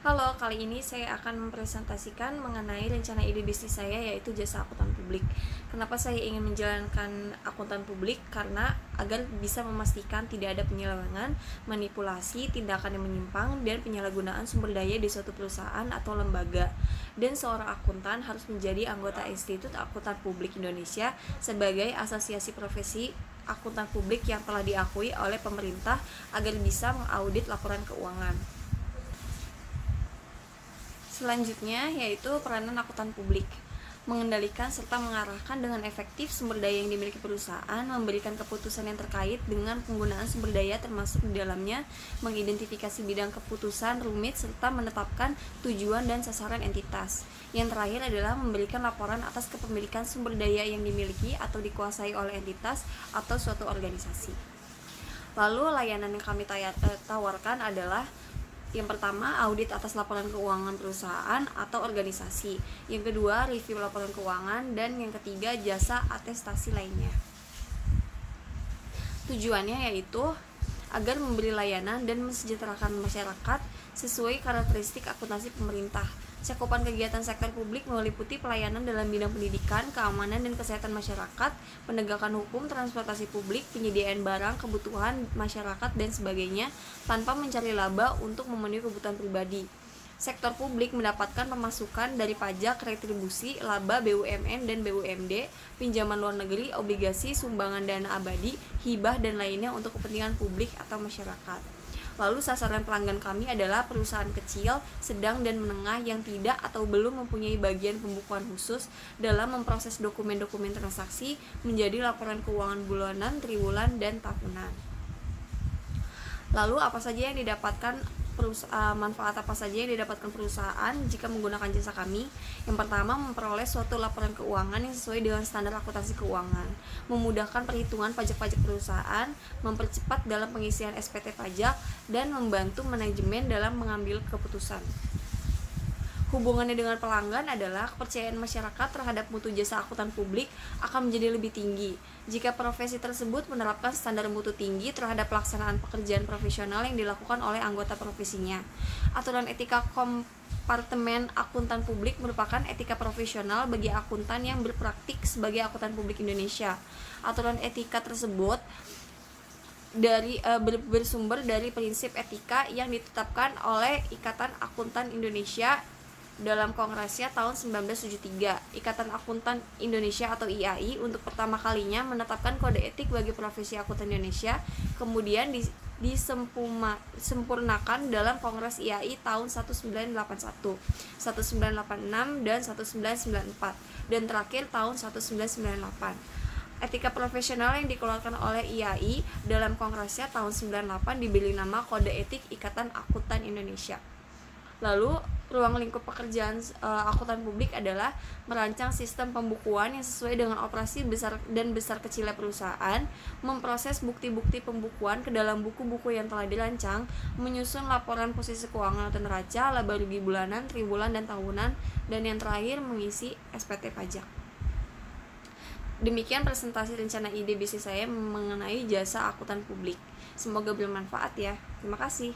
Halo, kali ini saya akan mempresentasikan mengenai rencana ide bisnis saya, yaitu jasa akuntan publik. Kenapa saya ingin menjalankan akuntan publik? Karena agar bisa memastikan tidak ada penyelewengan, manipulasi, tindakan yang menyimpang, dan penyalahgunaan sumber daya di suatu perusahaan atau lembaga. Dan seorang akuntan harus menjadi anggota Institut Akuntan Publik Indonesia sebagai asosiasi profesi akuntan publik yang telah diakui oleh pemerintah agar bisa mengaudit laporan keuangan. Selanjutnya yaitu peranan akuntan publik, mengendalikan serta mengarahkan dengan efektif sumber daya yang dimiliki perusahaan, memberikan keputusan yang terkait dengan penggunaan sumber daya termasuk di dalamnya mengidentifikasi bidang keputusan rumit serta menetapkan tujuan dan sasaran entitas. Yang terakhir adalah memberikan laporan atas kepemilikan sumber daya yang dimiliki atau dikuasai oleh entitas atau suatu organisasi. Lalu layanan yang kami tawarkan adalah yang pertama, audit atas laporan keuangan perusahaan atau organisasi. Yang kedua, review laporan keuangan. Dan yang ketiga, jasa atestasi lainnya. Tujuannya yaitu agar memberi layanan dan mensejahterakan masyarakat sesuai karakteristik akuntansi pemerintah. Cakupan kegiatan sektor publik meliputi pelayanan dalam bidang pendidikan, keamanan dan kesehatan masyarakat, penegakan hukum, transportasi publik, penyediaan barang, kebutuhan masyarakat, dan sebagainya, tanpa mencari laba untuk memenuhi kebutuhan pribadi. Sektor publik mendapatkan pemasukan dari pajak, retribusi, laba, BUMN dan BUMD, pinjaman luar negeri, obligasi, sumbangan dana abadi, hibah, dan lainnya untuk kepentingan publik atau masyarakat. Lalu sasaran pelanggan kami adalah perusahaan kecil, sedang, dan menengah yang tidak atau belum mempunyai bagian pembukuan khusus dalam memproses dokumen-dokumen transaksi menjadi laporan keuangan bulanan, triwulan, dan tahunan. Lalu apa saja yang didapatkan manfaat apa saja yang didapatkan perusahaan jika menggunakan jasa kami? Yang pertama, memperoleh suatu laporan keuangan yang sesuai dengan standar akuntansi keuangan, memudahkan perhitungan pajak-pajak perusahaan, mempercepat dalam pengisian SPT pajak, dan membantu manajemen dalam mengambil keputusan. Hubungannya dengan pelanggan adalah kepercayaan masyarakat terhadap mutu jasa akuntan publik akan menjadi lebih tinggi jika profesi tersebut menerapkan standar mutu tinggi terhadap pelaksanaan pekerjaan profesional yang dilakukan oleh anggota profesinya. Aturan etika kompartemen akuntan publik merupakan etika profesional bagi akuntan yang berpraktik sebagai akuntan publik Indonesia. Aturan etika tersebut bersumber dari prinsip etika yang ditetapkan oleh Ikatan Akuntan Indonesia dalam kongresnya tahun 1973. Ikatan Akuntan Indonesia atau IAI untuk pertama kalinya menetapkan kode etik bagi profesi akuntan Indonesia, kemudian disempurnakan dalam Kongres IAI tahun 1981, 1986, dan 1994, dan terakhir tahun 1998. Etika profesional yang dikeluarkan oleh IAI dalam kongresnya tahun 98 diberi nama Kode Etik Ikatan Akuntan Indonesia. Lalu, ruang lingkup pekerjaan akuntan publik adalah merancang sistem pembukuan yang sesuai dengan operasi besar kecilnya perusahaan, memproses bukti-bukti pembukuan ke dalam buku-buku yang telah dirancang, menyusun laporan posisi keuangan atau neraca, laba rugi bulanan, triwulan, dan tahunan, dan yang terakhir mengisi SPT pajak. Demikian presentasi rencana ide bisnis saya mengenai jasa akuntan publik. Semoga bermanfaat ya. Terima kasih.